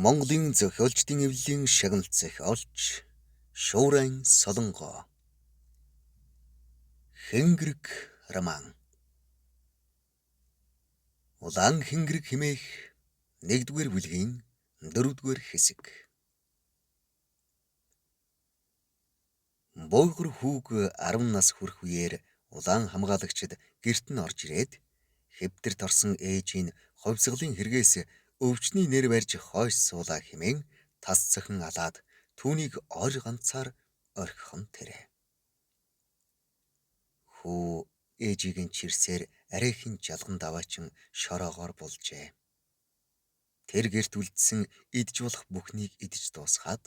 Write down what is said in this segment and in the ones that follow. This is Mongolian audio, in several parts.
Монголын зохиолчдын эвлэлийн шагналт зохиолч Шуурайн Солонгоо. Хэнгэрэг роман. Улаан хэнгэрэг хэмээх 1-р бүлгийн 4-р хэсэг. Бөөгөр хүүг 10 нас хүрэх үеэр улаан хамгаалагчид гэрт нь орж ирээд хэвтэрт орсон ээжийн хувьсгалын хэрэгээс өвчний нэр барьж хойш суулаа хэмээн тас цохин алаад түүнийг ор ганцаар орхихон тэрэ. Хүү ээжигийн чирсээр арайхийн жалган даваачин шороогоор булжээ. Тэр гэрт үлдсэн идж болох бүхнийг идж дуусгаад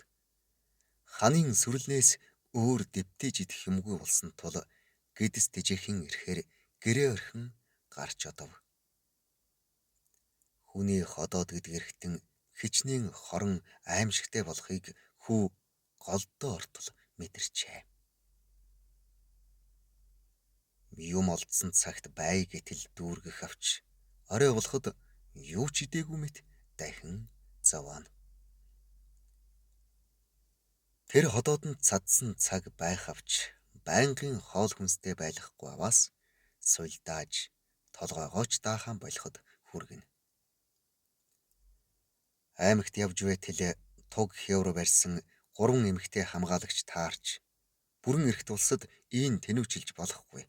ханын сүрэлнээс өөр дэвтэж идэх юмгүй болсон тул гэдэс тэжээхэн ирэхээр гэрээ орхин гарч одов. Хүний ходоод гэдгэрхтэн хичнээн хорон аимшигтай болохыг хүү голдоо ортол мэдэрчээ. Юм олдсон цагт бай гэтэл дүүргэх авч орой болоход юу ч идээгүй мэт дахин зовоно. Тэр ходоодонд цадсан цаг байх авч байнгын хоол хүнстэй байхгүй аваас сулдааж толгойгооч даахаан болоход хүргэнэ. Аймагт явж байтал туг хевро барьсан 3 эмэгтэй хамгаалагч таарч бүрэн эрхт улсад ийн тэнүүчилж болохгүй.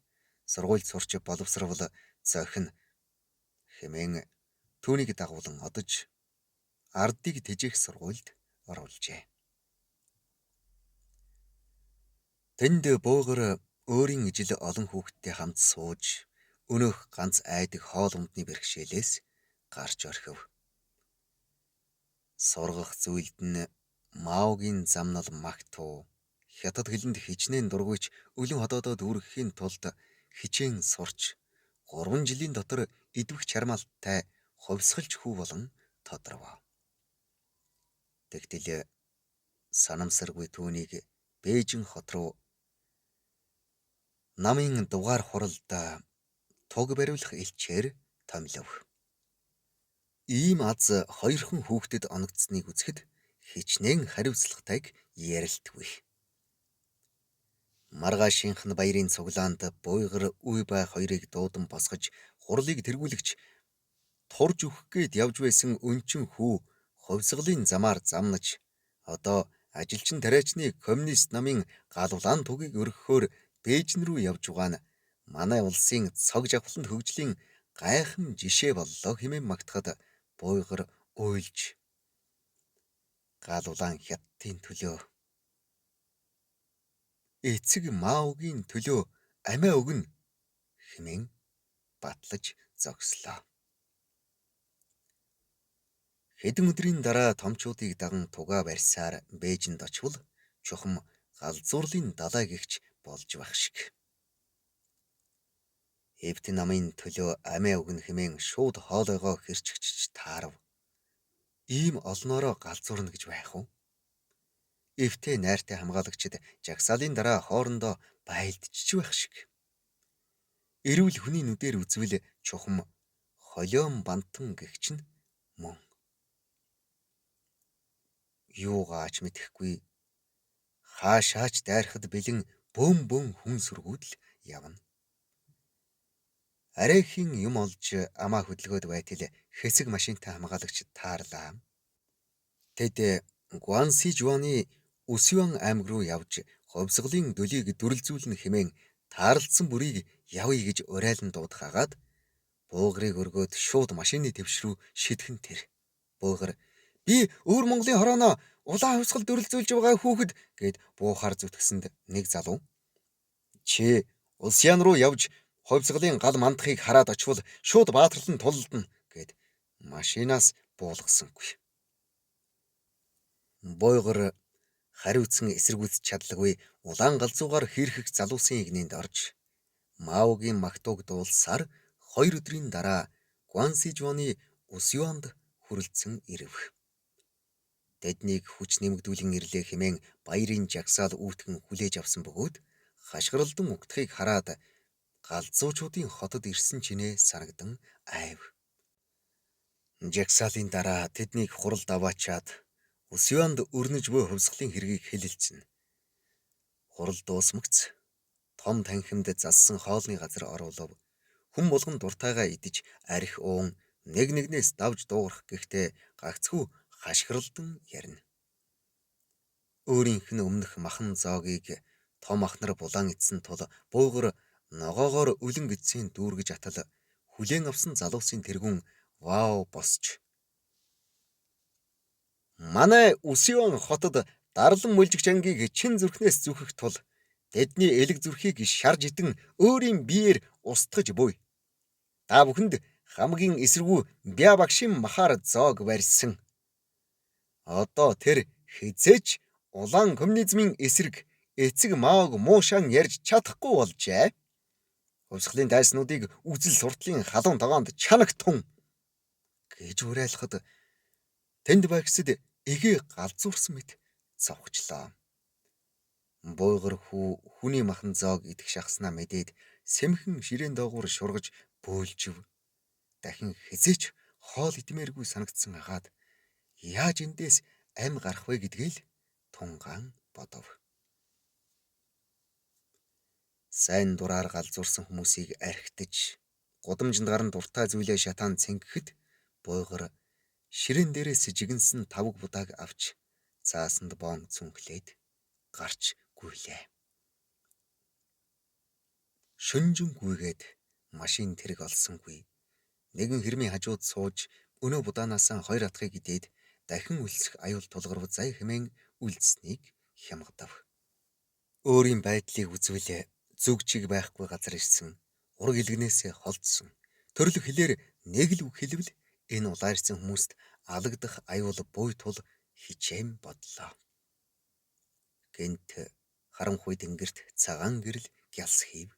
Сургуульд сурч боловсрол зохино хэмээн түүнийг дагуулan одож ардыг тэжээх сургуульд оруулжээ. Тэнд бөөгөр өөрийн ижил олон хүүхэдтэй хамт сууж өнөөх ганц айдаг хоол ундны бэрхшээлээс гарч орхив. Сургах зүйлд нь Маогийн замнал магтуу хятад хэлэнд хичнээн дургуйч өлөн ходоодоо дүүргэхийн тулд хичээн сурч 3 жилийн дотор идвэх чармаалттай хувьсгалж хүү болон тодорвоо. Тэгтэл санамсаргүй түүнийг Бээжин хот руу намын дугаар хуралд туг бариулах элчээр томилов. Ийм аз хоёрхан хүүхдэд оногдсныг үзэхэд хичнээн хариуцлагатайг ярилтгүй. Маргаашийнхан баярын цуглаанд буйгар үе бай хоёрыг дуудан босгож хурлыг тэргүүлэгч турж өгөх гээд явж байсан өнчин хүү хувьсгалын замаар замнаж одоо ажилчин тариачны коммунист намын галуулаан тугийг өргөхөөр Бээжин рүү явж байгаа нь манай улсын цог жавхланд хөгжлийн гайхам жишээ боллоо хэмээн магтахад буйгар уйлж галуулаан хятадын төлөө эцэг Маогийн төлөө амиа өгнө хэмээн батлаж зогслоо. Хэдэн өдрийн дараа томчуудыг даган тугаа барьсаар Бээжинд очвол чухам галзуурлын далай гэгч болж байх шиг. Эвт намын төлөө амиа өгнө хэмээн шууд хоолойгоо хэрчгчж таарав. Ийм олноороо галзуурна гэж байх уу? Эвтээ найртай хамгаалагчид жагсаалын дараа хоорондоо байлдчих байх шиг. Эрүүл хүний нүдээр үзвэл чухам холион бантан гэгч нь мөн. Юугаач мэдэхгүй хаашаач дайрахад бэлэн бөөн хүн сүргүүдл явна. Арайхийн юм олж амаа хөдөлгөөд байтал хэсэг машинтай хамгаалагч таарлаа. Тэд Гуанси жуаны Үсвэн аймаг руу явж хувьсгалын дөлийг дүрлзүүлнэ хэмээн таарлцсан бүрийг явъя гэж урайлан дуудах агаад буугарыг өргөөд шууд машины твш рүү шидэхэн тэр. Буугар би өвөр Монголын хорооно улаан хувьсгал дүрлзүүлж байгаа хүүхэд гэд буухаар зүтгсэнд нэг залуу чи улсын руу явж хувьсгалын гал мандахыг хараад очвол шууд баатарлан тулалдана гэд машинаас буулгасангүй. Буйгар хариуцсан эсэргүүцэж чадлагүй улаан галзуугаар хийрхэх залуусын игнэнд орж Маогийн магтууг дуулсаар 2 өдрийн дараа Гуанси жуаны Үсвэнд хүрэлцэн ирэв. Тэднийг хүч нэмэгдүүлэн ирлээ хэмээн баярын жагсаал үүтгэн хүлээж авсан бөгөөд хашгиралдан угтахыг хараад галзуучуудын хотод ирсэн чинээ санагдан айв. Жагсаалын дараа тэднийг хуралд аваачаад Усюанд өрнөж буй хувьсгалын хэргийг хэлэлцэнэ. Хурал дуусмагц том танхимд зассан хоолны газар оруулав. Хүн болгон дуртайгаа идэж арх уун нэг нэгнээс давж дуугарах гэхдээ гагцхүү хашгиралдан ярина. Өөрийнх нь өмнөх махан зоогийг том ахнар булаан эцсэн тул буугар ногоогоор өлөн гидсийн дүүргэж атал хүлээн авсан залуусын тэргүүн вау босч манай Усюан хотод дарлан мөлжигч ангийг чин зүрхнээс зүхэх тул тэдний элэг зүрхийг шарж идэн өөрийн биеэр устгаж буй. Та бүхэнд хамгийн эсэргүү бя багшийн махаар зоог барьсан. Одоо тэр хизээч улаан коммунизмын эсрэг эцэг маог муушаан ярьж чадахгүй болжээ. Хувьсгалын дайснуудыг үзэл суртлын халуун тогоонд чанагтун гэж уриалахад тэнд байгсад эгээ галзуурсан мэт цавхчлаа. Буугар хүний махан зоог идэх шахснаа мэдээд сэмхэн ширээн доогуур шургаж бөөлжив. Дахин хизээч хоол идмээргүй санагдсан агаад яаж эндээс ам гарах вэ гэдгээл тунгаан бодов. Сайн дураар галзуурсан хүмүүсийг архитаж гудамжинд гарan дуртай зүйлээ шатаан цэнгэхэд буугар ширээн дээрээс жигэнсэн тавг будааг авч цаасанд боон цүнхлээд гарч гүйлээ. Шөнжин гүйгээд машин тэрэг олсонгүй. Нэгэн хэрмийн хажууд сууж өнөө будаанасаа хоёр атгыг идээд дахин өлсөх аюул тулгарв зай хэмээн үлдсэнийг хямгадав. Өөрийн байдлыг үзвэлээ зүгчиг байхгүй газар ирсэн. Ураг илгнээсээ холдсон. Төрөлх хэлээр нэг л үг хэлвэл энэ улаарсан хүмүүст алагдах аюул буй тул хичээн бодлоо. Гэнт харанхуй тэнгэрт цагаан гэрэл гялс хийв.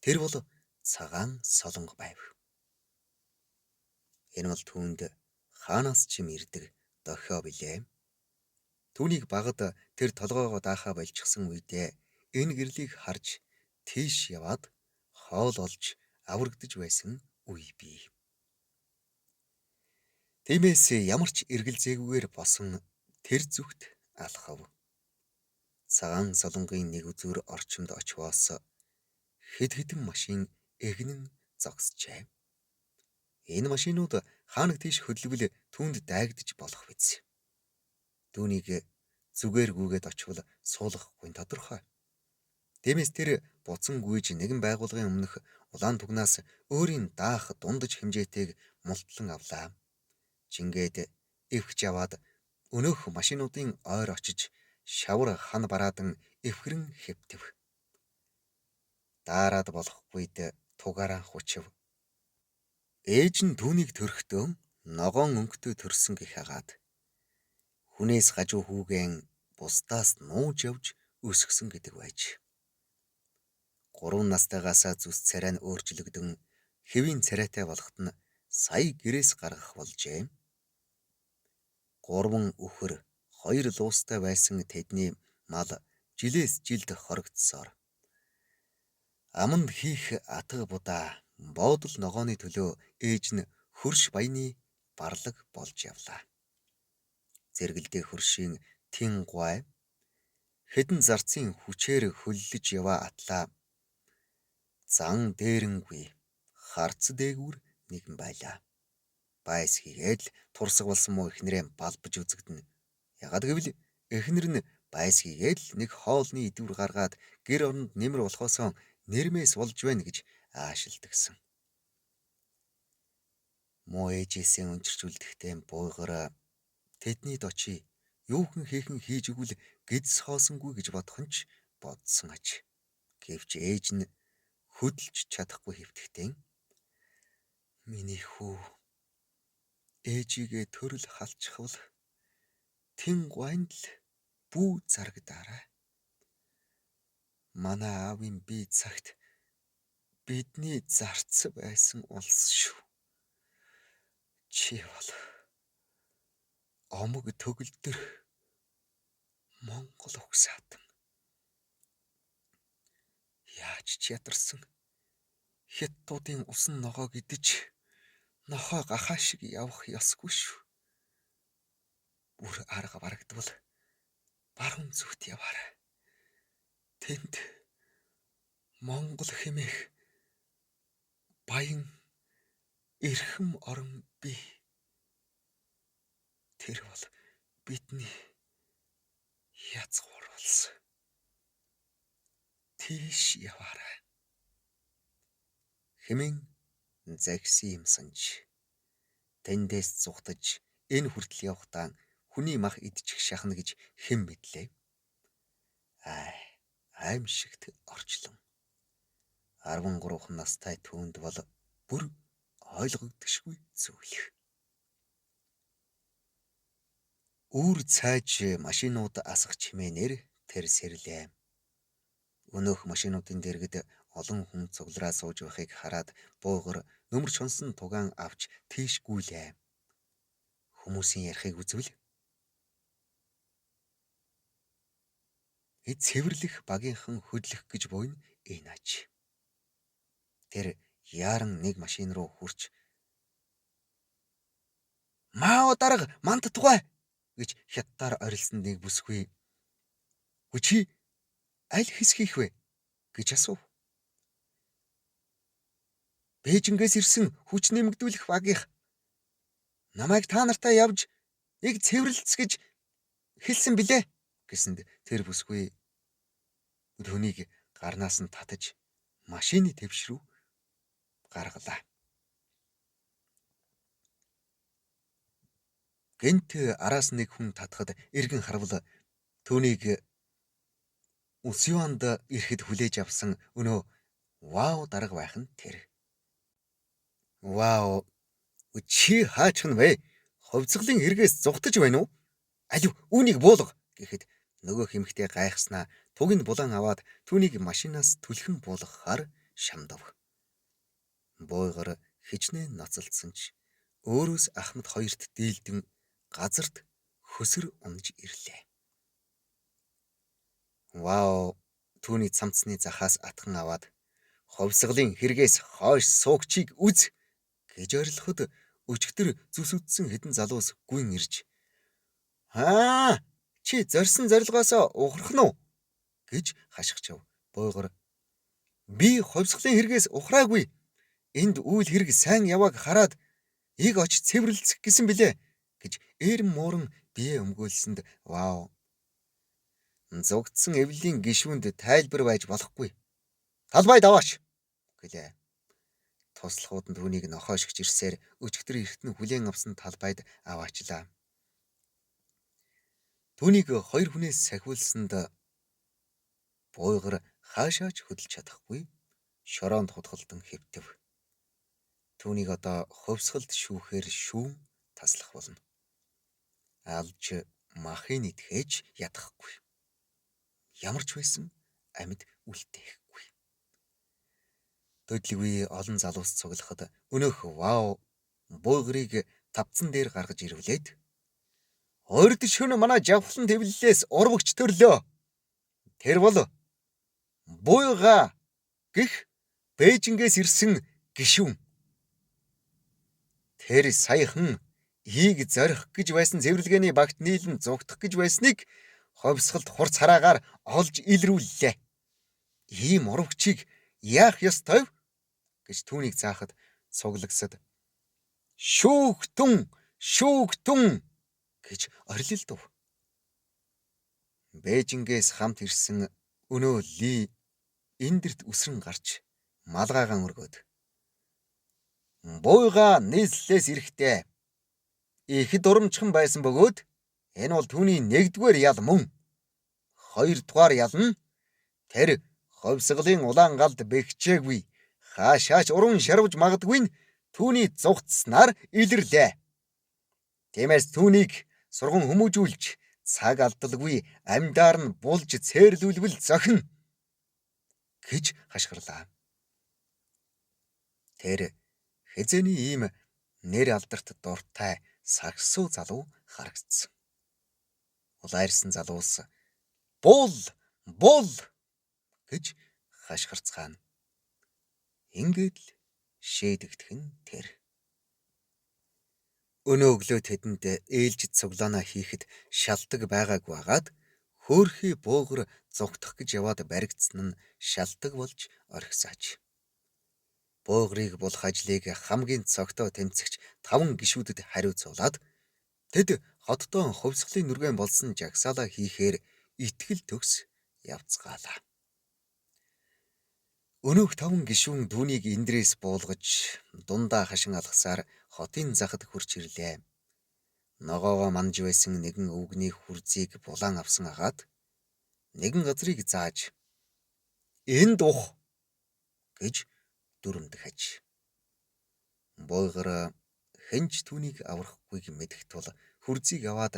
Тэр бол цагаан солонго байв. Энэ бол түүнд хаанаас ч юм ирдэг дохио билээ. Түүнийг багад тэр толгоогоо даахаа болчихсон үедээ энэ гэрлийг харж тийш яваад хоол олж аврагдж байсан үе бий. Тиймээс ямар ч эргэлзээгүйгээр босон тэр зүгт алхав. Цагаан солонгийн нэг үзүүр орчимд очвоос хэд хэдэн машин эгнэн зогсжээ. Энэ машинууд хаанаг тийш хөдөлгөл түүнд дайгдж болох биз. Түүнийг зүгээр гүгээд очвол суулгахгүй тодорхой. Тиймээс тэр буцан гүйж нэгэн байгууллагын өмнөх улаан тугнаас өөрийн даах дундаж хэмжээтэйг мултлан авлаа. Жингээд эвхж аваад өнөөх машинуудын ойр очиж шавар хан бараадан эвхрэн хэвтэв. Даарад болохгүйд тугаараа хучив. Ээж нь түүнийг төрөхдөө ногоон өнгөтэй төрсөн гэх хагаад хүнээс гажуу хүүгэн бусдаас нууж явж өсгсөн гэдэг байж. 3 настайгаасаа зүс царай нь өөрчлөгдөн хэвийн царайтай болоход нь сая гэрээс гаргах болжээ. 3 өхөр 2 луустай байсан тэдний мал жилээс жилд хоригдсоор аманд хийх атга будаа боодол ногооны төлөө ээж нь хөрш баяны барлаг болж явлаа. Зэргэлдээ хөршийн тин гуай хэдэн зарцын хүчээр хөллөж яваа атлаа зан дээрэнгүй харц дээгүүр нэгэн байлаа. Байс хийгээд л турсаг болсон мó эхнэрээ балбаж үзэгдэнэ. Ягаад гэвэл эхнэр нь байс хийгээд л нэг хоолны идэвэр гаргаад гэр оронд нэмэр болохоосоо нэрмээс болж байна гэж аашилдагсан. Муу ээжээсээ өнчирчүүлдэхтэй буугар тэдний дочи юухэн хийхэн хийж өгвөл гэдс хоосонгүй гэж бодох нь ч бодсон аж. Гэвч ээж нь хөдөлж чадахгүй хэвтгэхтэй. Миний хүү ээжигээ төрөл халчихвал тэн гуайнд л бүү зарагдаарай. Манай аавын бие цагт бидний зарц байсан улс шүү. Чи бол омог төгөлдөр Монгол угсаатан яаж ч ядарсан хятадуудын усан ногоог идэж Нохоо гахаа шиг явах ёсгүй шүү. Бүр арга барагдвал баруун зүгт яваарай. Тэнд Монгол хэмээх баян эрхэм орон бий. Тэр бол бидний язгуур болсон. Тийш яваарай. Хэмээн загсан юм санж. Тэндээс зүхтаж энэ хүртэл явахдаа хүний мах идчих шахна гэж хэн мэдлээ. Аимшигт орчлон 13 настай түүнд бол бүр ойлгогдшгүй зүйл. Үүр цааж машинууд асах чимээнээр тэр сэрлээ. Өнөөх машинуудын дэргэд олон хүн цуглараа сууж байхыг хараад буугар нөмөр чонсон тугаан авч тийш гүйлээ. Хүмүүсийн ярихыг үзвэл цэвэрлэх багийнхан хөдлөх гэж буйна энэ аж. Тэр яаран нэг машин руу хурч "Маа дарга мант тугай" гэж хятадаар орилсон нэг бүсгүй. "Чи аль хэсгийх вэ?" гэж асуув. "Бээжингээс ирсэн хүч нэмэгдүүлэх багийнх. Намайг та нартай явж нэг цэвэрлэлц гэж хэлсэн билээ" гэсэнд тэр бүсгүй түүнийг гарнаас нь татаж машины твш рүү гаргалаа. Гэнт араас нэг хүн татхад эргэн харвал түүнийг Усюанд ирэхэд хүлээж авсан өнөө Вау дарга байх нь тэр. "Вау, чи хаачих нь вэ? Ховцголын хэрэгээс зүхтаж байна уу? Алив үүнийг буулга" гэхэд нөгөө хэмхтэй гайхснаа туг нь булан аваад түүнийг машинаас түлхэн буулгахаар шамдав. Буугар хичнээн ноцолдсон ч өөрөөс Ахмад хоёрт дийлдэн газарт хөсөр унаж ирлээ. Вау, түүний цамцны захаас атхан аваад "Ховсголын хэрэгээс хойш суугчийг үз" гэж орилоход өчигдөр зүсүдсэн хэдэн залуус гүн ирж "Чи зорьсон зорилгоосоо ухрах нь уу?" гэж хашгичав. Буугар "Би ховсголын хэрэгээс ухраагүй. Энд үйл хэрэг сайн явааг хараад ийг очиж цэвэрлэлцэх гэсэн билээ" гэж ээрэн мууран бие өмгөөлсөнд Вау "Зугдсан эвлэлийн гишүүнд тайлбар байж болохгүй. Талбай даваач" гэлээ. Туслахууд нь түүнийг нохоошгч ирсээр өчигдөр эртэн хүлээн авсан талбайд аваачлаа. Түүнийг хоёр хүнээс сахиулсанд Буугар хаашаач хөдөлж чадахгүй шороонд хутгалдан хэвтэв. Түүнийг одоо ховсголд шүүхээр шүүн таслах болно. Алж махын итгэж ядахгүй. Ямар ч байсан амьд үлдээхгүй. Төдлгүй олон залуус цуглахад өнөөх Вау Буугарыг тавцан дээр гаргаж ирвлээд "Урд шөнө манай жавхлан тэвлэлээс урвагч төрлөө. Тэр бол Буйга гэх Бээжингээс ирсэн гишүүн. Тэр саяхан ийг зорих гэж байсан цэвэрлэгээний багт нийлэн зугтах гэж байсныг ховсголд хурц хараагаар олж илрүүллээ. Ийм урвагчийг яах ёстой вэ?" гэж түүнийг заахад цуглагсад "Шүүхтүн" гэж орилдов. Бээжингээс хамт ирсэн өнөө Ли эндэрт үсрэн гарч малгайгаан өргөөд "Буйга нийслэлээс ирэхдээ их дурамчхан байсан бөгөөд энэ бол түүний нэгдүгээр ял мөн. Хоёрдугаар ял нь тэр ховсголын улаан галд бэхжээгүй хаашаач уран шарвж магадгүй нь түүний зугтснаар илэрлээ. Тиймээс түүнийг сурган хүмүүжүүлж цаг алдалгүй амьдаар нь булж цээрлүүлвэл зохино" гэж хашгирлаа. Тэр хэзээний ийм нэр алдарт дуртай сагсуу залуу харагдсан. Улайрсан залуус "Бул" гэж хашгирцгаана. Ингээд л шээдэгдэх нь тэр. Өнөө өглөө тэдэнд ээлж цуглаанаа хийхэд шалтаг байгаагүй агаад хөөхий буугар зугтах гэж яваад баригдсан нь шалтаг болж орхисаач. Буугарыг болох ажлыг хамгийн цогтоо тэмцэгч 5 гишүүдэд хариуцуулаад тэд хотдоо хувьсгалын нүргэн болсон жагсаалаа хийхээр итгэл төгс явцгаалаа. Өнөөх 5 гишүүн түүнийг эндрээс буулгаж дундаа хашин алгасаар хотын захад хурж ирлээ. Ногоогоо манж байсан нэгэн өвгний хүрзийг булаан авсан агаад нэгэн газрыг зааж "Энэ дух" гэж дүрмдэг хаж. Буугар хэнч түүнийг аврахгүйг мэдэх тул хүрзийг аваад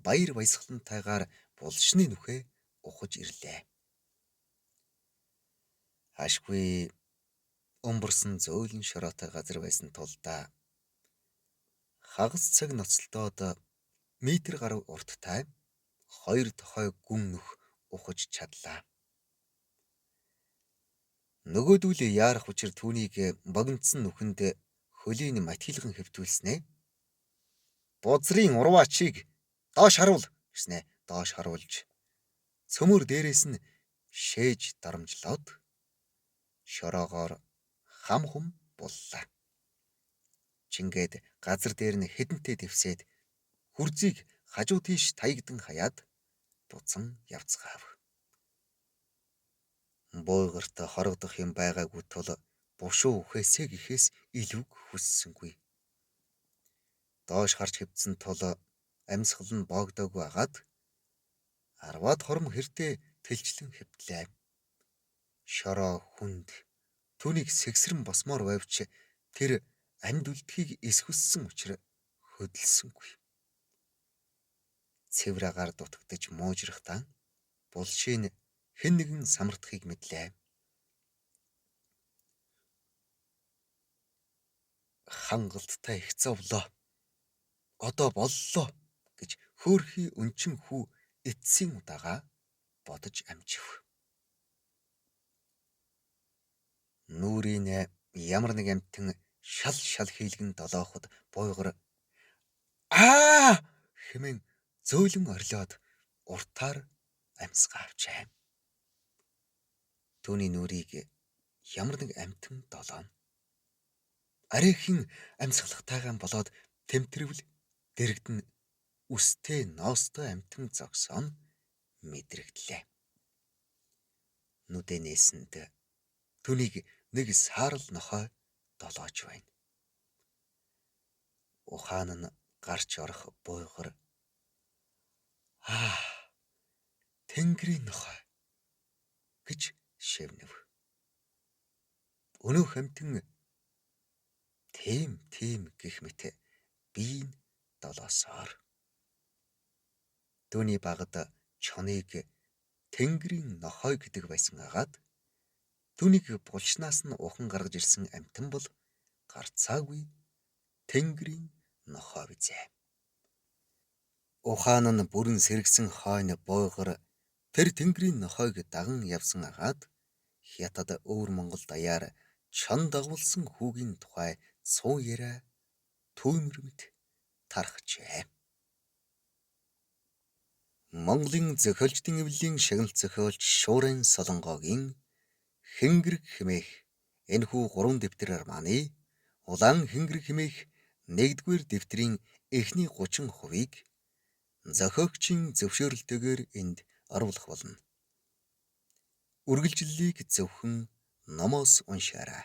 баяр баясгалантайгаар булшны нүхээ ухаж ирлээ. Ашгүй өмбөрсөн зөөлөн шороотой газар байсан тулдаа хагас цаг ноцолдоод метр гаруй урттай 2 тохой гүн нүх ухаж чадлаа. Нөгөөдүүл яарах учир түүнийг богинодсон нүхэнд хөлийн матилган хэвтүүлснэ. "Бузрын урваачийг доош харуул" гэснэ. Доош харуулж цөмөр дээрээс нь шээж дарамжлоод шороогоор хам хум буллаа. Чингээд газар дээр нь хэдэнтэй дэвсээд хүрзийг хажуу тийш таягдан хаяад буцан явцгаав. Буугарт хорогдох юм байгаагүй тул бушуу үхээсээ гэхээс илүүг хүссэнгүй. Доош харж хэвдсэн тул амьсгал нь боогдоогүй агаад 10-аад хором хэртээ тэлжлэн хэвтлээ. Шороо хүнд түүнийг сэгсрэн босмоор байвч тэр амьд үлдхийг эсвэлсэн учраас хөдөлсөнгүй. Цэвэр агаар дутагдж муужрахтаа булшийн хэн нэгэн самардахыг мэдлээ. "Хангалттай их зовлоо. Одоо боллоо" гэж хөөхий өнчин хүү эцсийн удаага бодож амжив. Нүрийн ямар нэг амтэн шал хийлгэн долооход буугар "Аа" хэмээн зөөлөн орлоод уртаар амьсгаавчээ. Түүний нүрийг ямар нэг амтэн долооно. Арайхийн амьсгалахтайгаан болоод тэмтэрвэл дэрэгдэн үстэй ноостой амтэн зогсоон мэдрэгдлээ. Нүдэ нээсэнд түүнийг нэг саарл нохой долоож байна. Ухаан нь гарч орох буугар "Аа, Тэнгэрийн нохой" гэж шивнэв. Өнөөх амтэн тийм гэх мэт биеийн долоосоор. Түүний багад чоныг Тэнгэрийн нохой гэдэг байсан агаад түүнийг булчнаас нь ухан гаргаж ирсэн амтэн бол гарцаагүй Тэнгэрийн нохой бизээ. Ухаан нь бүрэн сэргсэн хойно буугар тэр Тэнгэрийн нохойг даган явсан агаад хятад өвөр Монгол даяар чон дагуулсан хүүгийн тухай цуу яриа түүмэрмэд тархжээ. Монголын зохиолчдын эвлэлийн шагналт зохиолч Шуурын Солонгогийн Хэнгэрэг хэмээх энэхүү 3 дэвтэр маань Улаан хэнгэрэг хэмээх 1-р дэвтрийн эхний 30%-ийг зохиогчийн зөвшөөрөлтөөр энд оруулах болно. Үргэлжлэлийг зөвхөн номоос уншаарай.